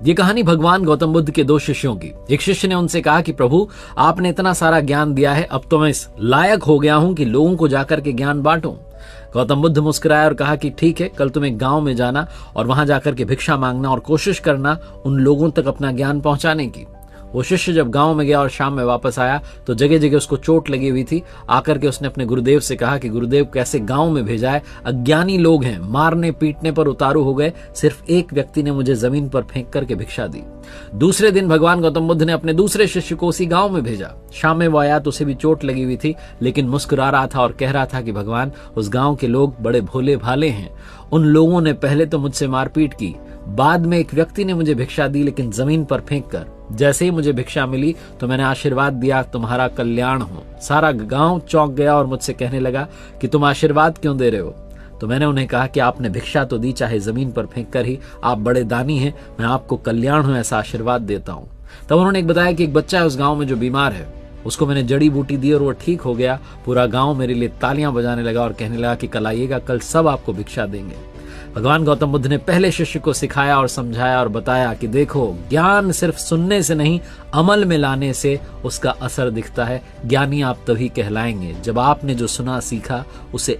ये कहानी भगवान गौतम बुद्ध के दो शिष्यों की। एक शिष्य ने उनसे कहा कि प्रभु, आपने इतना सारा ज्ञान दिया है, अब तो मैं इस लायक हो गया हूं कि लोगों को जाकर के ज्ञान बांटूं। गौतम बुद्ध मुस्कुराए और कहा कि ठीक है, कल तुम एक गांव में जाना और वहां जाकर के भिक्षा मांगना और कोशिश करना उन लोगों तक अपना ज्ञान पहुंचाने की। वो शिष्य जब गांव में गया और शाम में वापस आया तो जगह जगह उसको चोट लगी हुई थी। आकर के उसने अपने गुरुदेव से कहा कि गुरुदेव, कैसे गांव में भेजा है, अज्ञानी लोग हैं, मारने पीटने पर उतारू हो गए, सिर्फ एक व्यक्ति ने मुझे जमीन पर फेंक करके भिक्षा दी। दूसरे दिन भगवान गौतम बुद्ध ने अपने दूसरे शिष्य को उसी गांव में भेजा। शाम में वो आया तो उसे भी चोट लगी हुई थी, लेकिन मुस्कुरा रहा था और कह रहा था कि भगवान, उस गांव के लोग बड़े भोले भाले हैं। उन लोगों ने पहले तो मुझसे मारपीट की, बाद में एक व्यक्ति ने मुझे भिक्षा दी, लेकिन जमीन पर फेंक कर। जैसे ही मुझे भिक्षा मिली तो मैंने आशीर्वाद दिया, तुम्हारा कल्याण हो। सारा गांव चौंक गया और मुझसे कहने लगा कि तुम आशीर्वाद क्यों दे रहे हो। तो मैंने उन्हें कहा कि आपने भिक्षा तो दी, चाहे जमीन पर फेंक कर ही, आप बड़े दानी हैं, मैं आपको कल्याण हो ऐसा आशीर्वाद देता हूं। तब उन्होंने बताया कि एक बच्चा है उस गांव में जो बीमार है, उसको मैंने जड़ी बूटी दी और वो ठीक हो गया। पूरा गांव मेरे लिए तालियां बजाने लगा और कहने लगा कि कल आइएगा, कल सब आपको भिक्षा देंगे। भगवान गौतम बुद्ध ने पहले शिष्य को सिखाया और समझाया और बताया कि देखो, ज्ञान सिर्फ सुनने से नहीं, अमल में लाने से उसका असर दिखता है। ज्ञानी आप तभी कहलाएंगे जब आपने जो सुना सीखा उसे